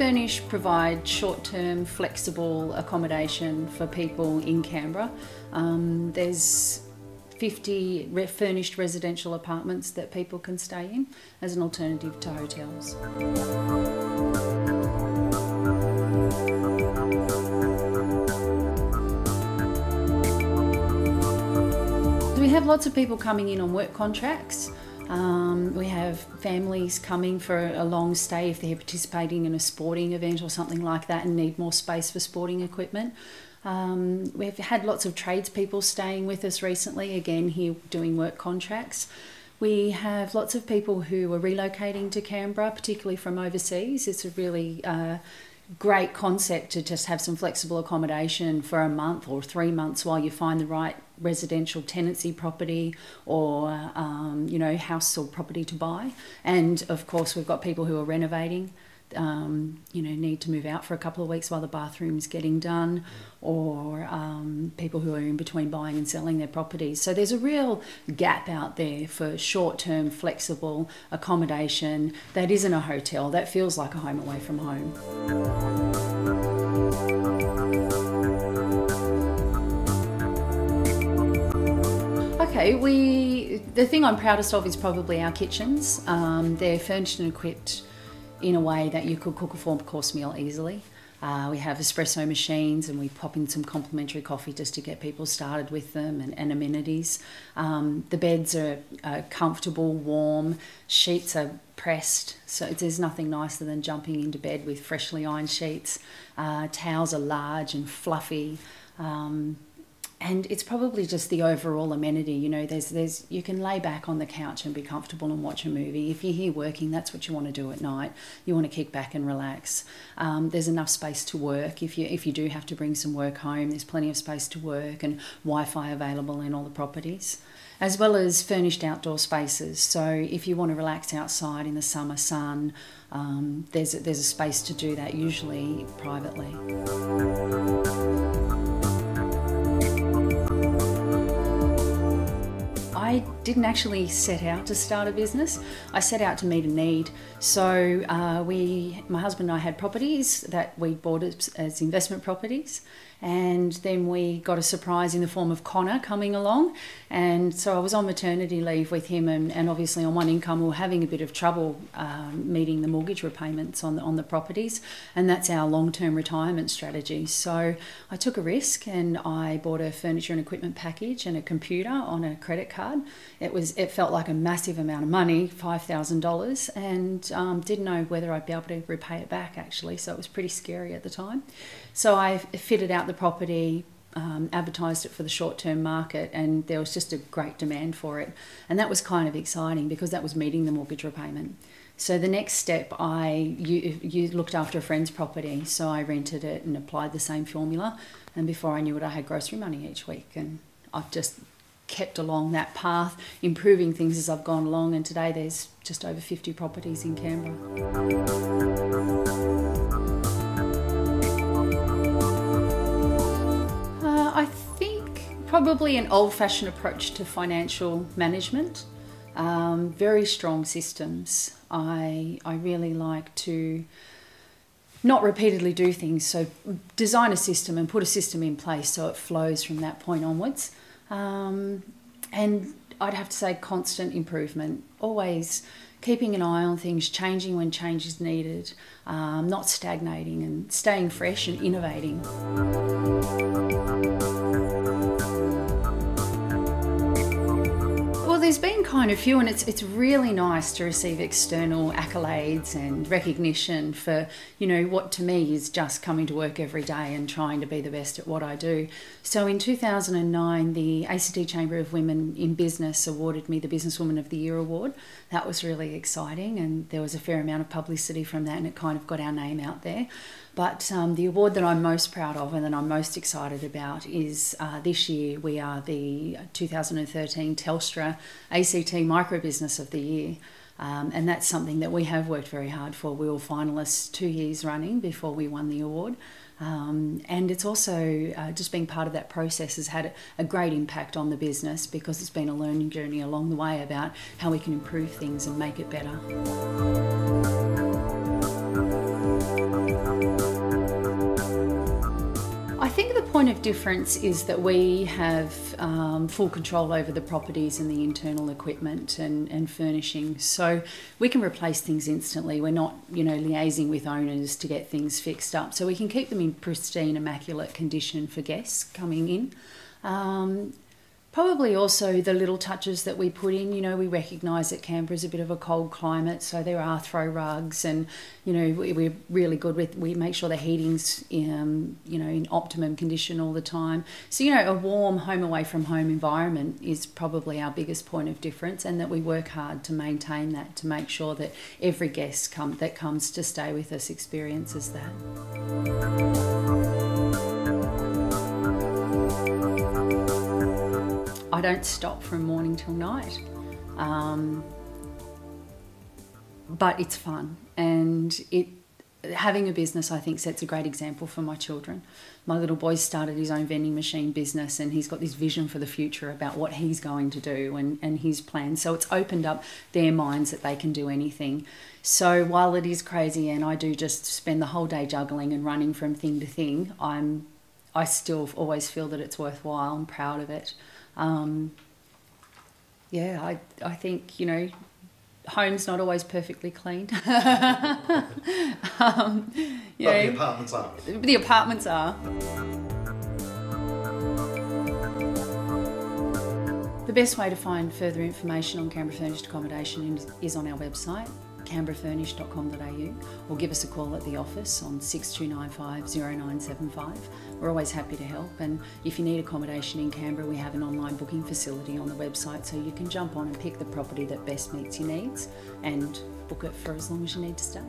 Furnished provide short-term flexible accommodation for people in Canberra. There's 50 furnished residential apartments that people can stay in as an alternative to hotels. We have lots of people coming in on work contracts. We have families coming for a long stay if they're participating in a sporting event or something like that and need more space for sporting equipment. We've had lots of tradespeople staying with us recently, again here doing work contracts. We have lots of people who are relocating to Canberra, particularly from overseas. It's a really great concept to just have some flexible accommodation for a month or 3 months while you find the right residential tenancy property or house or property to buy. And of course we've got people who are renovating, need to move out for a couple of weeks while the bathroom's getting done, or people who are in between buying and selling their properties. So there's a real gap out there for short-term flexible accommodation that isn't a hotel, that feels like a home away from home. Okay, the thing I'm proudest of is probably our kitchens. They're furnished and equipped in a way that you could cook a 4-course meal easily. We have espresso machines and we pop in some complimentary coffee just to get people started with them, and amenities. The beds are comfortable, warm, sheets are pressed, so there's nothing nicer than jumping into bed with freshly ironed sheets. Towels are large and fluffy. And it's probably just the overall amenity, you can lay back on the couch and be comfortable and watch a movie. If you're here working, that's what you want to do at night. You want to kick back and relax. There's enough space to work. If you do have to bring some work home, there's plenty of space to work, and Wi-Fi available in all the properties, as well as furnished outdoor spaces. So if you want to relax outside in the summer sun, there's a space to do that, usually privately. I didn't actually set out to start a business. I set out to meet a need. So my husband and I had properties that we bought as investment properties, and then we got a surprise in the form of Connor coming along, and so I was on maternity leave with him, and obviously on one income we were having a bit of trouble meeting the mortgage repayments on the properties, and that's our long-term retirement strategy. So I took a risk and I bought a furniture and equipment package and a computer on a credit card. It felt like a massive amount of money, $5,000, and didn't know whether I'd be able to repay it back actually, so it was pretty scary at the time. So I fitted out the property, advertised it for the short-term market, and there was just a great demand for it, and that was kind of exciting because that was meeting the mortgage repayment. So the next step, you looked after a friend's property, so I rented it and applied the same formula, and before I knew it I had grocery money each week, and I've just kept along that path, improving things as I've gone along, and today there's just over 50 properties in Canberra. I think probably an old-fashioned approach to financial management, very strong systems. I really like to not repeatedly do things, so design a system and put a system in place so it flows from that point onwards. And I'd have to say constant improvement, always keeping an eye on things, changing when change is needed, not stagnating, and staying fresh and innovating. Well, there's been kind of few, and it's really nice to receive external accolades and recognition for, what to me is just coming to work every day and trying to be the best at what I do. So in 2009, the ACT Chamber of Women in Business awarded me the Businesswoman of the Year award. That was really exciting, and there was a fair amount of publicity from that, and it kind of got our name out there. But the award that I'm most proud of and that I'm most excited about is this year we are the 2013 Telstra ACT Micro Business of the Year. And that's something that we have worked very hard for. We were finalists 2 years running before we won the award. And it's also just being part of that process has had a great impact on the business, because it's been a learning journey along the way about how we can improve things and make it better. point of difference is that we have full control over the properties and the internal equipment and furnishing, so we can replace things instantly. We're not, liaising with owners to get things fixed up, so we can keep them in pristine, immaculate condition for guests coming in. Probably also the little touches that we put in. We recognise that Canberra's a bit of a cold climate, so there are throw rugs, and we're really good with, we make sure the heating's in optimum condition all the time. So a warm home away from home environment is probably our biggest point of difference, and that we work hard to maintain that, to make sure that every guest that comes to stay with us experiences that. I don't stop from morning till night, but it's fun, and having a business, I think, sets a great example for my children. My little boy started his own vending machine business, and he's got this vision for the future about what he's going to do and his plans. So it's opened up their minds that they can do anything. So while it is crazy and I do just spend the whole day juggling and running from thing to thing, I still always feel that it's worthwhile. I'm proud of it. I think, home's not always perfectly cleaned. But the apartments are. The apartments are. The best way to find further information on Canberra Furnished Accommodation is on our website, canberrafurnished.com.au, or give us a call at the office on 6295 0975. We're always happy to help, and if you need accommodation in Canberra, we have an online booking facility on the website, so you can jump on and pick the property that best meets your needs and book it for as long as you need to stay.